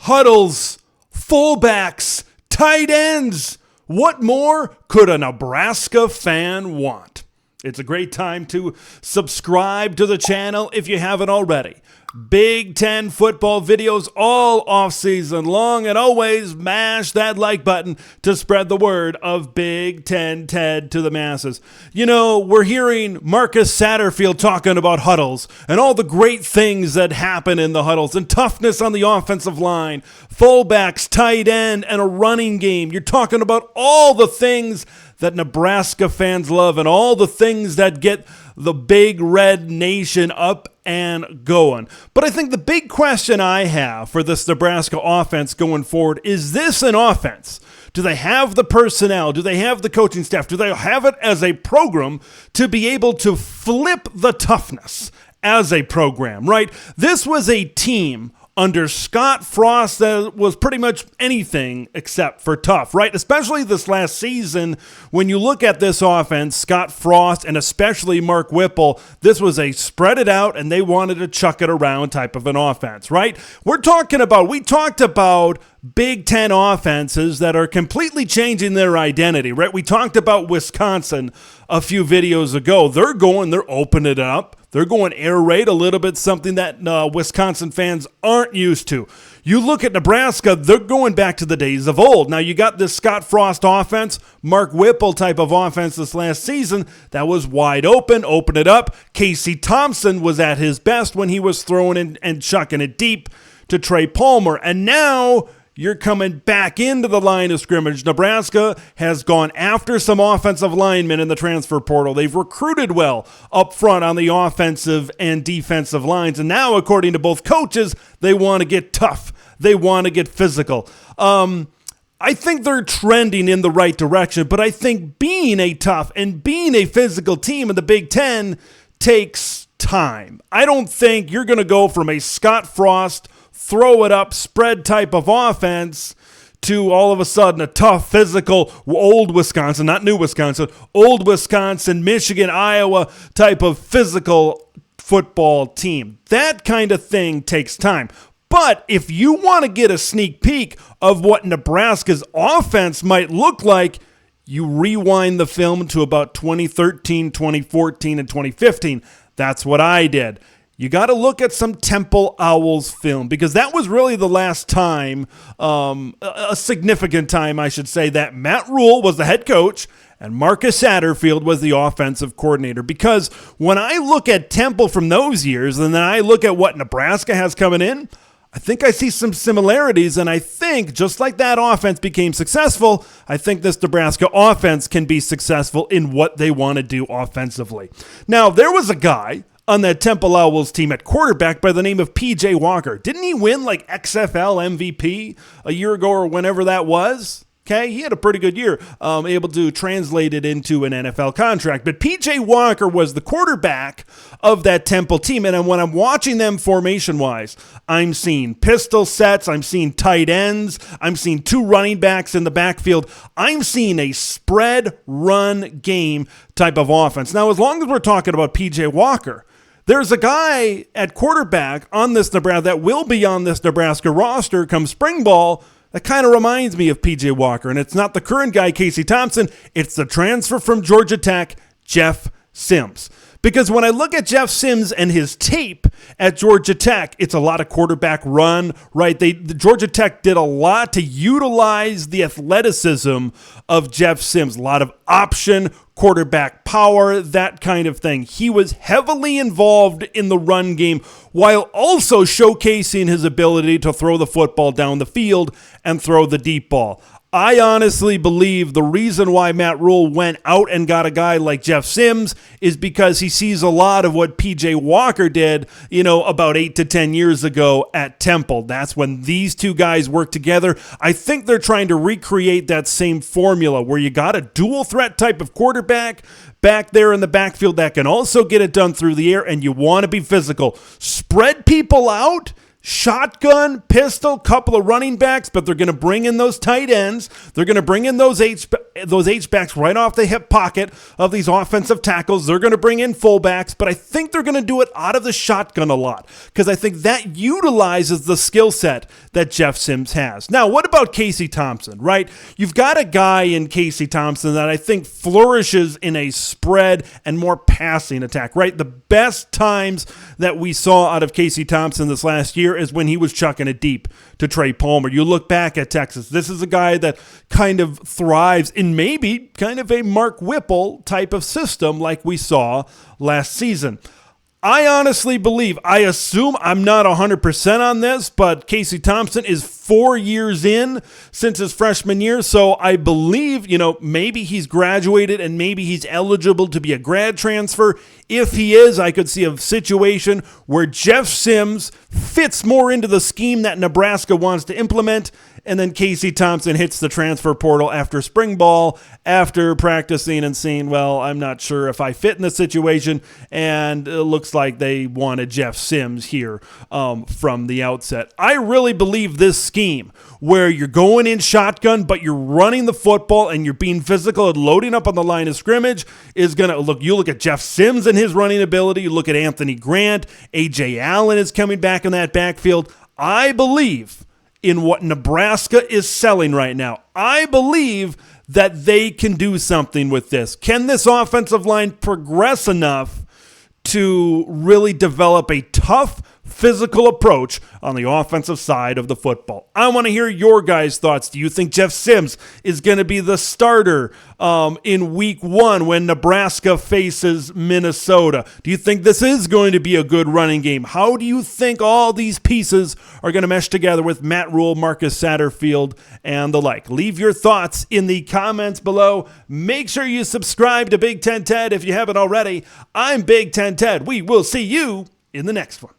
Huddles, fullbacks, tight ends. What more could a Nebraska fan want? It's a great time to subscribe to the channel if you haven't already. Big Ten football videos all offseason long, and always mash that like button to spread the word of Big Ten Ted to the masses. You know, we're hearing Marcus Satterfield talking about huddles and all the great things that happen in the huddles and toughness on the offensive line, fullbacks, tight end, and a running game. You're talking about all the things that Nebraska fans love and all the things that get the big red nation up and going. But I think the big question I have for this Nebraska offense going forward, is this an offense? Do they have the personnel? Do they have the coaching staff? Do they have it as a program to be able to flip the toughness as a program, right? This was a team under Scott Frost that was pretty much anything except for tough, right? Especially this last season, when you look at this offense, Scott Frost and especially Mark Whipple, this was a spread it out and they wanted to chuck it around type of an offense, right? We talked about Big Ten offenses that are completely changing their identity, right? We talked about Wisconsin a few videos ago. They're opening it up. They're going air raid a little bit, something that Wisconsin fans aren't used to. You look at Nebraska, they're going back to the days of old. Now, you got this Scott Frost offense, Mark Whipple type of offense this last season that was wide open, open it up. Casey Thompson was at his best when he was throwing in and chucking it deep to Trey Palmer. And now you're coming back into the line of scrimmage. Nebraska has gone after some offensive linemen in the transfer portal. They've recruited well up front on the offensive and defensive lines. And now, according to both coaches, they want to get tough. They want to get physical. I think they're trending in the right direction, but I think being a tough and being a physical team in the Big Ten takes time. I don't think you're going to go from a Scott Frost throw it up, spread type of offense to all of a sudden a tough, physical, old Wisconsin, not new Wisconsin, old Wisconsin, Michigan, Iowa type of physical football team. That kind of thing takes time. But if you want to get a sneak peek of what Nebraska's offense might look like, you rewind the film to about 2013, 2014, and 2015. That's what I did. You got to look at some Temple Owls film because that was really the last time, a significant time, I should say, that Matt Rhule was the head coach and Marcus Satterfield was the offensive coordinator. Because when I look at Temple from those years and then I look at what Nebraska has coming in, I think I see some similarities, and I think just like that offense became successful, I think this Nebraska offense can be successful in what they want to do offensively. Now, there was a guy on that Temple Owls team at quarterback by the name of P.J. Walker. Didn't he win like XFL MVP a year ago or whenever that was? Okay, he had a pretty good year, able to translate it into an NFL contract. But P.J. Walker was the quarterback of that Temple team. And when I'm watching them formation-wise, I'm seeing pistol sets, I'm seeing tight ends, I'm seeing two running backs in the backfield. I'm seeing a spread run game type of offense. Now, as long as we're talking about P.J. Walker, there's a guy at quarterback on this Nebraska that will be on this Nebraska roster come spring ball that kind of reminds me of P.J. Walker. And it's not the current guy, Casey Thompson. It's the transfer from Georgia Tech, Jeff Sims. Because when I look at Jeff Sims and his tape at Georgia Tech, it's a lot of quarterback run, right? The Georgia Tech did a lot to utilize the athleticism of Jeff Sims. A lot of option, quarterback power, that kind of thing. He was heavily involved in the run game while also showcasing his ability to throw the football down the field and throw the deep ball. I honestly believe the reason why Matt Rhule went out and got a guy like Jeff Sims is because he sees a lot of what P.J. Walker did, about 8 to 10 years ago at Temple. That's when these two guys worked together. I think they're trying to recreate that same formula where you got a dual threat type of quarterback back there in the backfield that can also get it done through the air, and you want to be physical. Spread people out. shotgun, pistol, couple of running backs, but they're going to bring in those tight ends. They're going to bring in those H-backs right off the hip pocket of these offensive tackles. They're going to bring in fullbacks, but I think they're going to do it out of the shotgun a lot because I think that utilizes the skill set that Jeff Sims has. Now, what about Casey Thompson, right? You've got a guy in Casey Thompson that I think flourishes in a spread and more passing attack, right? The best times that we saw out of Casey Thompson this last year is when he was chucking it deep to Trey Palmer. You look back at Texas, this is a guy that kind of thrives in maybe kind of a Mark Whipple type of system like we saw last season. I honestly believe, I assume I'm not 100% on this, but Casey Thompson is 4 years in since his freshman year, so I believe, maybe he's graduated and maybe he's eligible to be a grad transfer. If he is, I could see a situation where Jeff Sims fits more into the scheme that Nebraska wants to implement, and then Casey Thompson hits the transfer portal after spring ball, after practicing and seeing, well, I'm not sure if I fit in the situation, and it looks like they wanted Jeff Sims here from the outset. I really believe this scheme where you're going in shotgun, but you're running the football and you're being physical and loading up on the line of scrimmage is going to look. You look at Jeff Sims and his running ability. You look at Anthony Grant. A.J. Allen is coming back in that backfield. I believe in what Nebraska is selling right now. I believe that they can do something with this. Can this offensive line progress enough to really develop a tough, physical approach on the offensive side of the football? I want to hear your guys' thoughts. Do you think Jeff Sims is going to be the starter in week 1 when Nebraska faces Minnesota? Do you think this is going to be a good running game? How do you think all these pieces are going to mesh together with Matt Rhule, Marcus Satterfield, and the like? Leave your thoughts in the comments below. Make sure you subscribe to Big Ten Ted if you haven't already. I'm Big Ten Ted. We will see you in the next one.